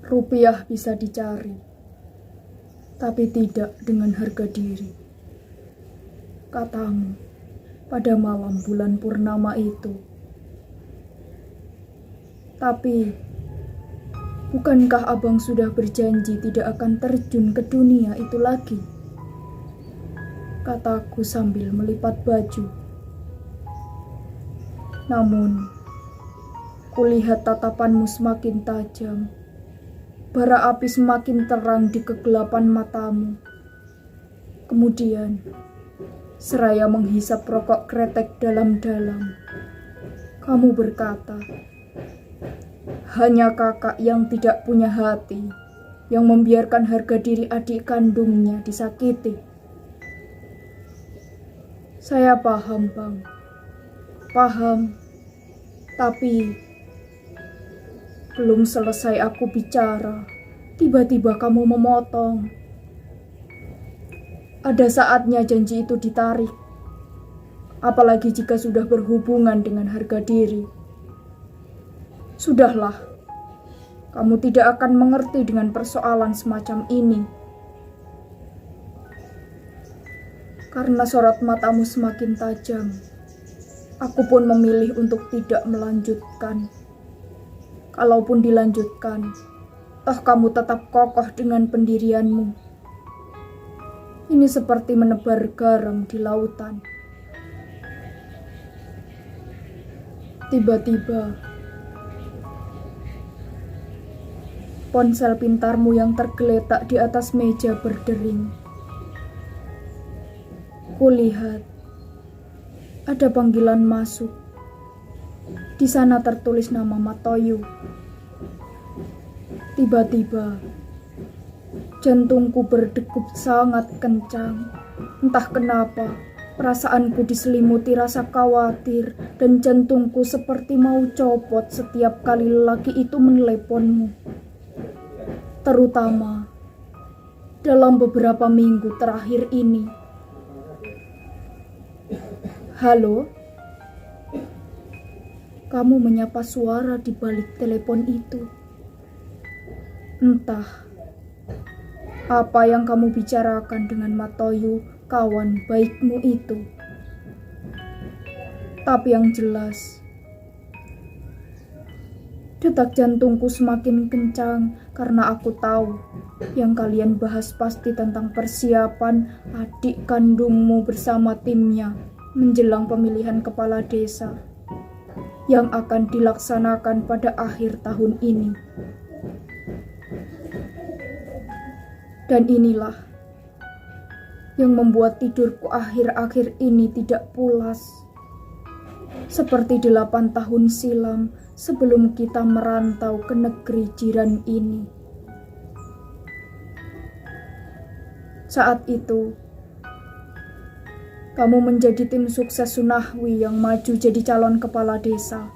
Rupiah bisa dicari, tapi tidak dengan harga diri. Katamu pada malam bulan purnama itu. Tapi, bukankah abang sudah berjanji tidak akan terjun ke dunia itu lagi? Kataku sambil melipat baju. Namun, kulihat tatapanmu semakin tajam. Bara api semakin terang di kegelapan matamu. Kemudian, seraya menghisap rokok kretek dalam-dalam, kamu berkata, hanya kakak yang tidak punya hati, yang membiarkan harga diri adik kandungnya disakiti. Saya paham, Bang. Paham. Tapi belum selesai aku bicara, tiba-tiba kamu memotong. Ada saatnya janji itu ditarik, apalagi jika sudah berhubungan dengan harga diri. Sudahlah, kamu tidak akan mengerti dengan persoalan semacam ini. Karena sorot matamu semakin tajam, aku pun memilih untuk tidak melanjutkan. Kalaupun dilanjutkan, toh kamu tetap kokoh dengan pendirianmu. Ini seperti menebar garam di lautan. Tiba-tiba, ponsel pintarmu yang tergeletak di atas meja berdering. Kulihat ada panggilan masuk. Di sana tertulis nama Matoyu. Tiba-tiba, jantungku berdegup sangat kencang. Entah kenapa, perasaanku diselimuti rasa khawatir dan jantungku seperti mau copot setiap kali lelaki itu meneleponmu. Terutama dalam beberapa minggu terakhir ini. Halo? Kamu menyapa suara di balik telepon itu. Entah apa yang kamu bicarakan dengan Matoyu, kawan baikmu itu. Tapi yang jelas, detak jantungku semakin kencang karena aku tahu yang kalian bahas pasti tentang persiapan adik kandungmu bersama timnya menjelang pemilihan kepala desa yang akan dilaksanakan pada akhir tahun ini. Dan inilah yang membuat tidurku akhir-akhir ini tidak pulas. Seperti 8 tahun silam sebelum kita merantau ke negeri jiran ini. Saat itu, kamu menjadi tim sukses Sunahwi yang maju jadi calon kepala desa.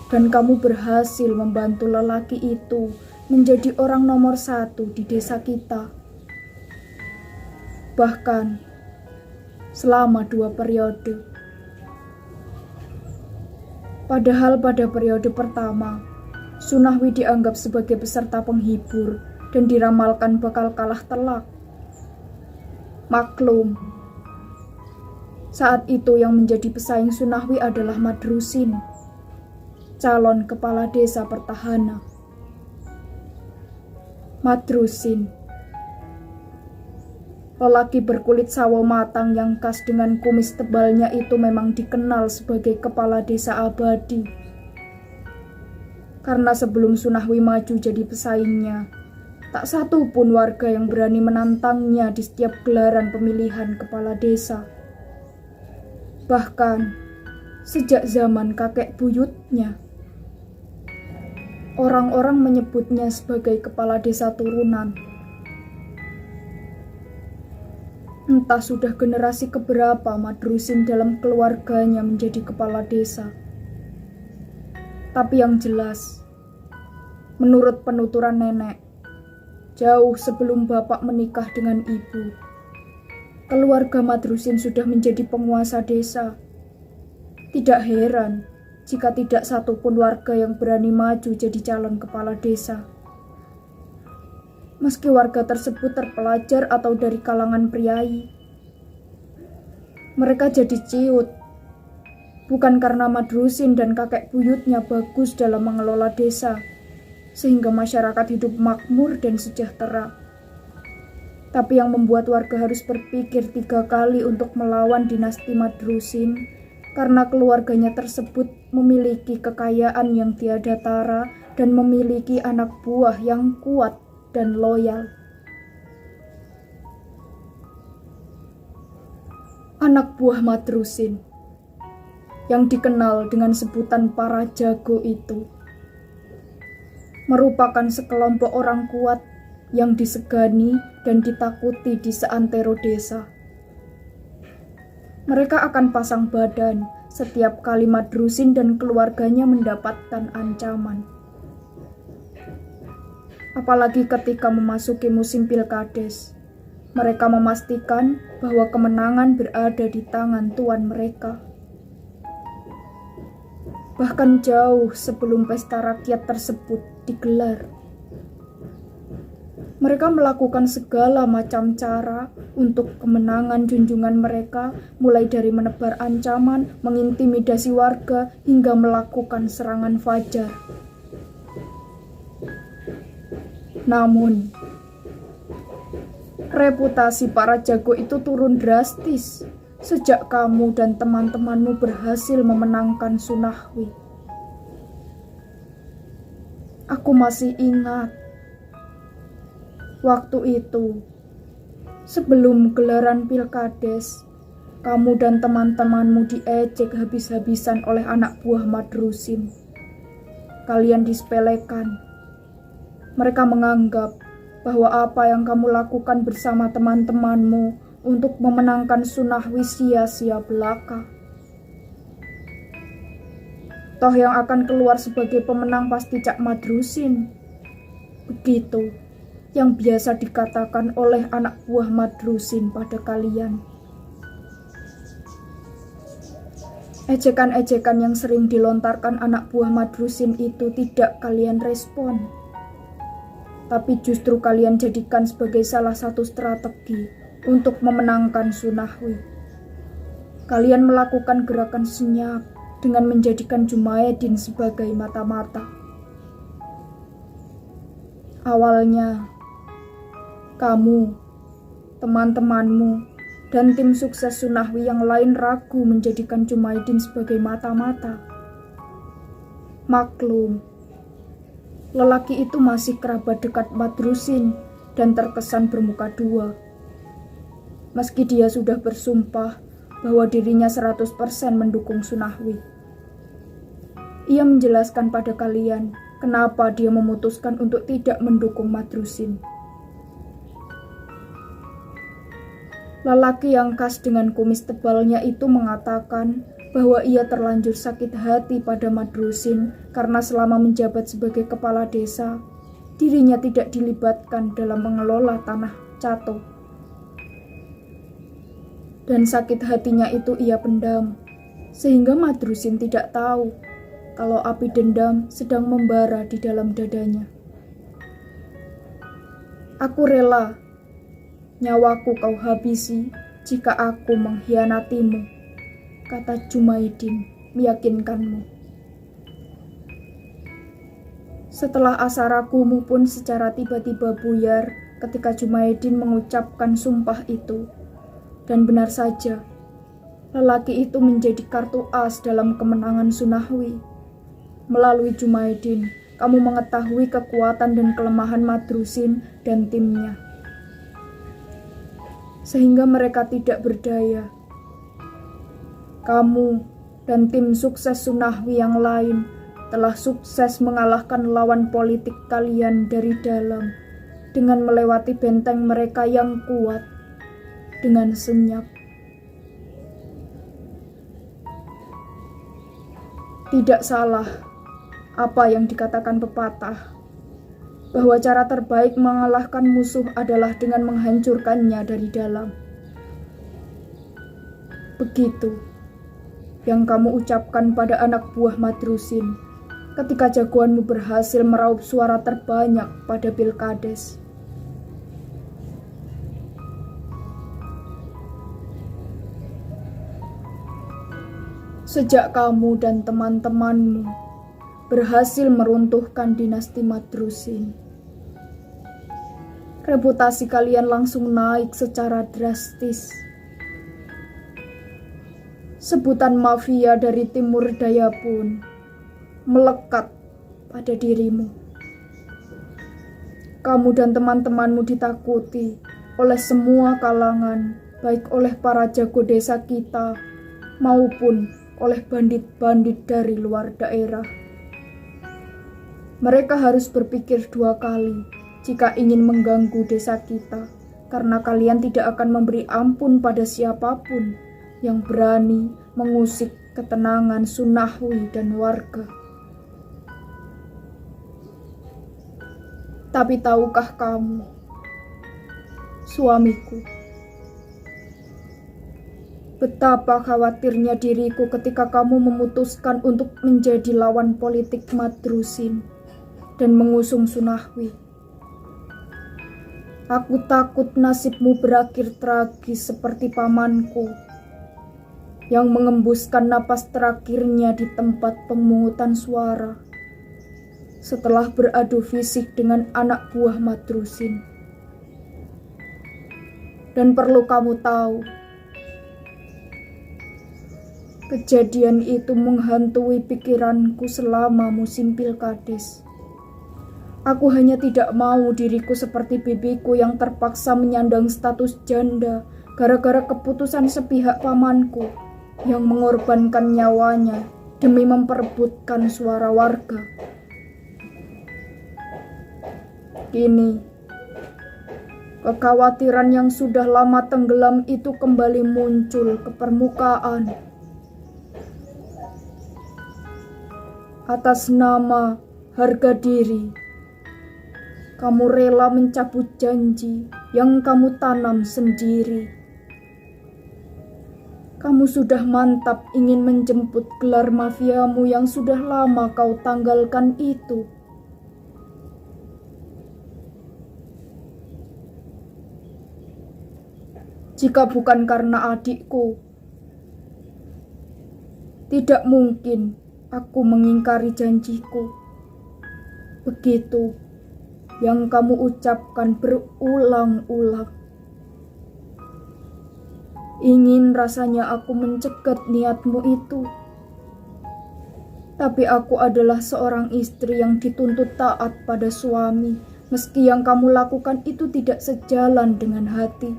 Dan kamu berhasil membantu lelaki itu menjadi orang nomor 1 di desa kita. Bahkan selama 2 periode. Padahal pada periode pertama, Sunahwi dianggap sebagai peserta penghibur dan diramalkan bakal kalah telak. Maklum, saat itu yang menjadi pesaing Sunahwi adalah Madrusin, calon kepala desa Pertahana. Madrusin, lelaki berkulit sawo matang yang khas dengan kumis tebalnya itu memang dikenal sebagai kepala desa abadi. Karena sebelum Sunahwi maju jadi pesaingnya, tak satu pun warga yang berani menantangnya di setiap gelaran pemilihan kepala desa. Bahkan sejak zaman kakek buyutnya, orang-orang menyebutnya sebagai kepala desa turunan. Entah sudah generasi keberapa Madrusin dalam keluarganya menjadi kepala desa. Tapi yang jelas, menurut penuturan nenek, jauh sebelum bapak menikah dengan ibu, keluarga Madrusin sudah menjadi penguasa desa. Tidak heran jika tidak satu pun warga yang berani maju jadi calon kepala desa. meski warga tersebut terpelajar atau dari kalangan priai. Mereka jadi ciut, bukan karena Madrusin dan kakek buyutnya bagus dalam mengelola desa, sehingga masyarakat hidup makmur dan sejahtera. Tapi yang membuat warga harus berpikir 3 kali untuk melawan dinasti Madrusin, karena keluarganya tersebut memiliki kekayaan yang tiada tara dan memiliki anak buah yang kuat dan loyal. Anak buah Madrusin, yang dikenal dengan sebutan para jago itu, merupakan sekelompok orang kuat yang disegani dan ditakuti di seantero desa. Mereka akan pasang badan setiap kali Madrusin dan keluarganya mendapatkan ancaman. Apalagi ketika memasuki musim pilkades, mereka memastikan bahwa kemenangan berada di tangan tuan mereka. Bahkan jauh sebelum pesta rakyat tersebut digelar, mereka melakukan segala macam cara untuk kemenangan junjungan mereka, mulai dari menebar ancaman, mengintimidasi warga, hingga melakukan serangan fajar. Namun, reputasi para jago itu turun drastis sejak kamu dan teman-temanmu berhasil memenangkan Sunahwi. Aku masih ingat waktu itu, sebelum gelaran pilkades, kamu dan teman-temanmu diejek habis-habisan oleh anak buah Madrusin. Kalian disepelekan. Mereka menganggap bahwa apa yang kamu lakukan bersama teman-temanmu untuk memenangkan Sunahwi sia-sia belaka. Toh yang akan keluar sebagai pemenang pasti Cak Madrusin. Begitu yang biasa dikatakan oleh anak buah Madrusin pada kalian. Ejekan-ejekan yang sering dilontarkan anak buah Madrusin itu tidak kalian respon, tapi justru kalian jadikan sebagai salah satu strategi untuk memenangkan Sunahwi. Kalian melakukan gerakan senyap dengan menjadikan Jumaedin sebagai mata-mata. Awalnya, kamu, teman-temanmu, dan tim sukses Sunahwi yang lain ragu menjadikan Jumaedin sebagai mata-mata. Maklum, lelaki itu masih kerabat dekat Madrusin dan terkesan bermuka dua. Meski dia sudah bersumpah bahwa dirinya 100% mendukung Sunahwi. Ia menjelaskan pada kalian kenapa dia memutuskan untuk tidak mendukung Madrusin. Lelaki yang khas dengan kumis tebalnya itu mengatakan bahwa ia terlanjur sakit hati pada Madrusin karena selama menjabat sebagai kepala desa, dirinya tidak dilibatkan dalam mengelola tanah Cato. Dan sakit hatinya itu ia pendam, sehingga Madrusin tidak tahu kalau api dendam sedang membara di dalam dadanya. Aku rela nyawaku kau habisi jika aku mengkhianatimu, kata Jumaedin meyakinkanmu. Setelah asa ragumu pun secara tiba-tiba buyar ketika Jumaedin mengucapkan sumpah itu. Dan benar saja, lelaki itu menjadi kartu as dalam kemenangan Sunahwi. Melalui Jumaedin, kamu mengetahui kekuatan dan kelemahan Madrusin dan timnya, sehingga mereka tidak berdaya. Kamu dan tim sukses Sunahwi yang lain telah sukses mengalahkan lawan politik kalian dari dalam dengan melewati benteng mereka yang kuat dengan senyap. Tidak salah apa yang dikatakan pepatah, bahwa cara terbaik mengalahkan musuh adalah dengan menghancurkannya dari dalam. Begitu yang kamu ucapkan pada anak buah Madrusin ketika jagoanmu berhasil meraup suara terbanyak pada pilkades. Sejak kamu dan teman-temanmu berhasil meruntuhkan dinasti Madrusin, reputasi kalian langsung naik secara drastis. Sebutan mafia dari Timur Daya pun melekat pada dirimu. Kamu dan teman-temanmu ditakuti oleh semua kalangan, baik oleh para jago desa kita maupun oleh bandit-bandit dari luar daerah. Mereka harus berpikir 2 kali jika ingin mengganggu desa kita, karena kalian tidak akan memberi ampun pada siapapun yang berani mengusik ketenangan Sunahwi dan warga. Tapi tahukah kamu, suamiku, betapa khawatirnya diriku ketika kamu memutuskan untuk menjadi lawan politik Madrusin dan mengusung Sunahwi. Aku takut nasibmu berakhir tragis seperti pamanku yang mengembuskan napas terakhirnya di tempat pemungutan suara setelah beradu fisik dengan anak buah Madrusin. Dan perlu kamu tahu, kejadian itu menghantui pikiranku selama musim pilkades. Aku hanya tidak mau diriku seperti bibiku yang terpaksa menyandang status janda gara-gara keputusan sepihak pamanku yang mengorbankan nyawanya demi memperebutkan suara warga. Kini, kekhawatiran yang sudah lama tenggelam itu kembali muncul ke permukaan. Atas nama harga diri, kamu rela mencabut janji yang kamu tanam sendiri. Kamu sudah mantap ingin menjemput gelar mafiamu yang sudah lama kau tanggalkan itu. Jika bukan karena adikku, tidak mungkin aku mengingkari janjiku. Begitu yang kamu ucapkan berulang-ulang. Ingin rasanya aku mencegat niatmu itu. Tapi aku adalah seorang istri yang dituntut taat pada suami, meski yang kamu lakukan itu tidak sejalan dengan hati.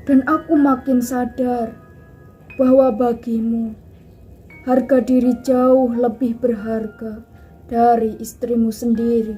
Dan aku makin sadar bahwa bagimu harga diri jauh lebih berharga dari istrimu sendiri.